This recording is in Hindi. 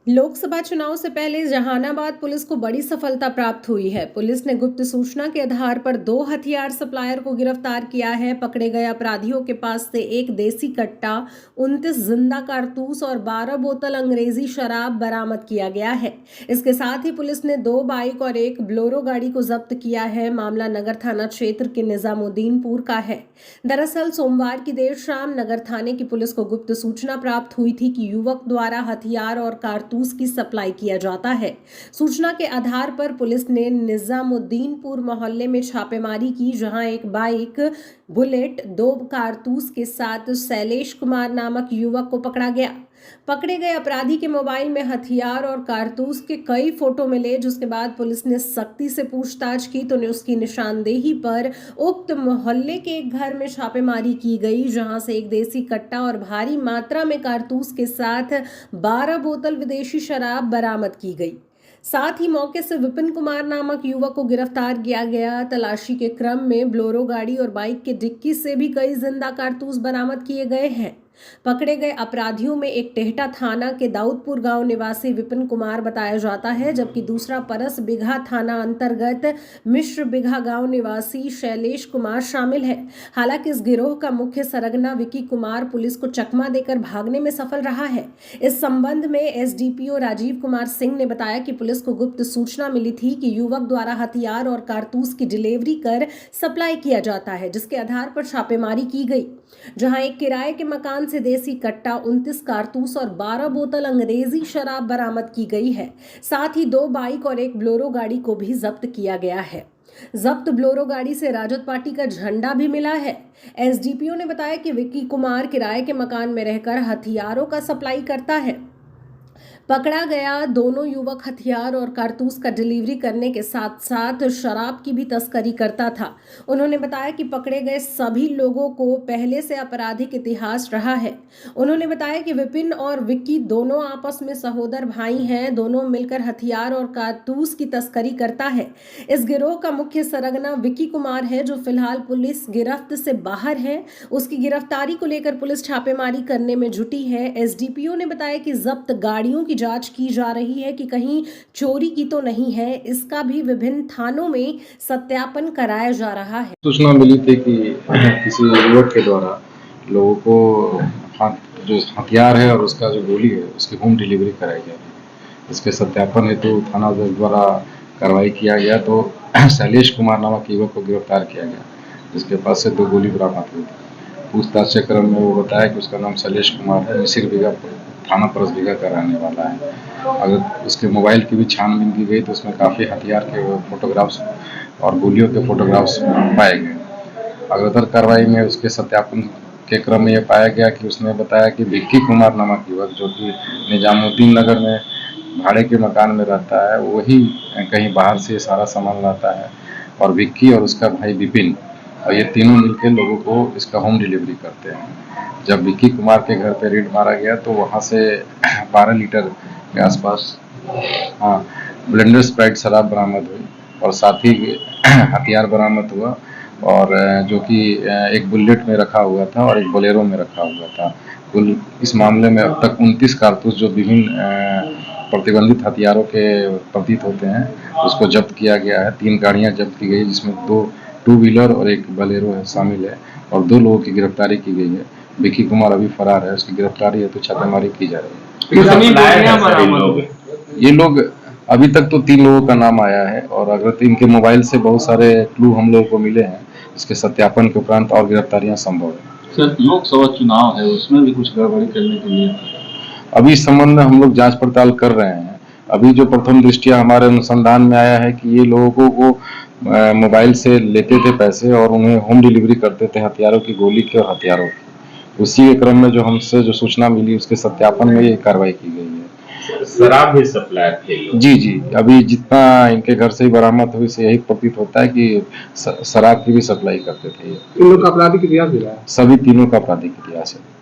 लोकसभा चुनाव से पहले जहानाबाद पुलिस को बड़ी सफलता प्राप्त हुई है। पुलिस ने गुप्त सूचना के आधार पर 2 हथियार सप्लायर को गिरफ्तार किया है। पकड़े गए अपराधियों के पास से एक देसी कट्टा, 29 जिंदा कारतूस और 12 बोतल अंग्रेजी शराब बरामद किया गया है। इसके साथ ही पुलिस ने 2 बाइक और एक बोलेरो गाड़ी को जब्त किया है। मामला नगर थाना क्षेत्र के निजामुद्दीनपुर का है। दरअसल सोमवार की देर शाम नगर थाने की पुलिस को गुप्त सूचना प्राप्त हुई थी कि युवक द्वारा हथियार और कारतूस की सप्लाई किया जाता है। सूचना के आधार पर पुलिस ने निजामुद्दीनपुर मोहल्ले में छापेमारी की, जहां एक बाइक, बुलेट, 2 कारतूस के साथ शैलेश कुमार नामक युवक को पकड़ा गया। पकड़े गए अपराधी के मोबाइल में हथियार और कारतूस के कई फोटो मिले, जिसके बाद पुलिस ने सख्ती से पूछताछ की तो उसकी निशानदेही पर उक्त मोहल्ले के एक घर में छापेमारी की गई, जहां से एक देसी कट्टा और भारी मात्रा में कारतूस के साथ 12 बोतल विदेशी शराब बरामद की गई। साथ ही मौके से विपिन कुमार नामक युवक को गिरफ्तार किया गया। तलाशी के क्रम में बोलेरो गाड़ी और बाइक के डिक्की से भी कई जिंदा कारतूस बरामद किए गए हैं। पकड़े गए अपराधियों में एक टेहटा थाना के दाऊदपुर गांव निवासी विपिन कुमार बताया जाता है, जबकि दूसरा परस बिघा थाना अंतर्गत मिश्र बिघा गांव निवासी शैलेश कुमार शामिल है। हालांकि इस गिरोह का मुख्य सरगना विकी कुमार पुलिस को चकमा देकर भागने में सफल रहा है। इस संबंध में एसडीपीओ राजीव कुमार सिंह ने बताया कि पुलिस को गुप्त सूचना मिली थी कि युवक द्वारा हथियार और कारतूस की डिलीवरी कर सप्लाई किया जाता है, जिसके आधार पर छापेमारी की गई, जहां एक किराए के मकान से देसी कट्टा, 29 कारतूस और 12 बोतल अंग्रेजी शराब बरामद की गई है। साथ ही 2 बाइक और एक बोलेरो गाड़ी को भी जब्त किया गया है। जब्त बोलेरो गाड़ी से राजद पार्टी का झंडा भी मिला है। एसडीपीओ ने बताया कि विक्की कुमार किराए के मकान में रहकर हथियारों का सप्लाई करता है। पकड़ा गया दोनों युवक हथियार और कारतूस का डिलीवरी करने के साथ साथ शराब की भी तस्करी करता था। उन्होंने बताया कि पकड़े गए सभी लोगों को पहले से आपराधिक इतिहास रहा है। उन्होंने बताया कि विपिन और विक्की दोनों आपस में सहोदर भाई हैं। दोनों मिलकर हथियार और कारतूस की तस्करी करता है। इस गिरोह का मुख्य सरगना विक्की कुमार है, जो फिलहाल पुलिस गिरफ्त से बाहर है। उसकी गिरफ्तारी को लेकर पुलिस छापेमारी करने में जुटी है। एसडीपीओ ने बताया कि जब्त गाड़ियों की जांच की जा रही है कि कहीं चोरी की तो नहीं है। इसका भी विभिन्न थानों में सत्यापन कराया जा रहा है। सूचना मिली थी कि किसी युवक के द्वारा लोगों को जो हथियार है और उसका जो गोली है उसकी होम डिलीवरी कराई जा रही है। इसके सत्यापन हेतु थाना द्वारा कार्रवाई किया गया तो शैलेश कुमार नामक युवक को गिरफ्तार किया गया, जिसके पास से 2 गोली बरामद हुई थी। पूछताछ के क्रम में वो बताया कि उसका नाम शैलेश कुमार है, मिसिर बिघा थाना परस बिघा का रहने वाला है। अगर उसके मोबाइल की भी छानबीन की गई तो उसमें काफ़ी हथियार के फोटोग्राफ्स और गोलियों के फोटोग्राफ्स पाए गए। अग्रतर कार्रवाई में उसके सत्यापन के क्रम में यह पाया गया कि उसने बताया कि विक्की कुमार नामक युवक, जो कि निजामुद्दीन नगर में भाड़े के मकान में रहता है, वही कहीं बाहर से सारा सामान लाता है और विक्की और उसका भाई विपिन और ये तीनों मिलकर लोगों को इसका होम डिलीवरी करते हैं। जब विक्की कुमार के घर पे रेड मारा गया तो वहाँ से 12 लीटर के आसपास ब्लेंडर स्प्राइट शराब बरामद हुई और साथ ही हथियार बरामद हुआ, और जो कि एक बुलेट में रखा हुआ था और एक बोलेरो में रखा हुआ था। कुल इस मामले में अब तक 29 कारतूस जो विभिन्न प्रतिबंधित हथियारों के प्रतीत होते हैं उसको जब्त किया गया है। 3 गाड़ियां जब्त की गई, जिसमें 2 टू व्हीलर और एक बोलेरो है शामिल है, और 2 लोगों की गिरफ्तारी की गई है। विक्की कुमार अभी फरार है, उसकी गिरफ्तारी है तो छापेमारी की जा रही है। ये लोग अभी तक तो 3 लोगों का नाम आया है, और अगर इनके मोबाइल से बहुत सारे क्लू हम लोगों को मिले हैं। इसके सत्यापन के उपरांत और गिरफ्तारियां संभव है। सर, लोकसभा चुनाव है, उसमें भी कुछ गड़बड़ी करने के लिए अभी इस संबंध में हम लोग जांच पड़ताल कर रहे हैं। अभी जो प्रथम दृष्टिया हमारे अनुसंधान में आया है कि ये लोगों को मोबाइल से लेते थे पैसे और उन्हें होम डिलीवरी करते थे हथियारों की, गोली की और हथियारों की। उसी के क्रम में जो हमसे जो सूचना मिली उसके सत्यापन में ये कार्रवाई की गई है। शराब भी सप्लाई थे। जी, अभी जितना इनके घर से ही बरामद हुई से यही प्रतीत होता है कि शराब की भी सप्लाई करते थे। इन लोग का आपराधिक इतिहास भी रहा है। सभी तीनों का आपराधिक इतिहास है।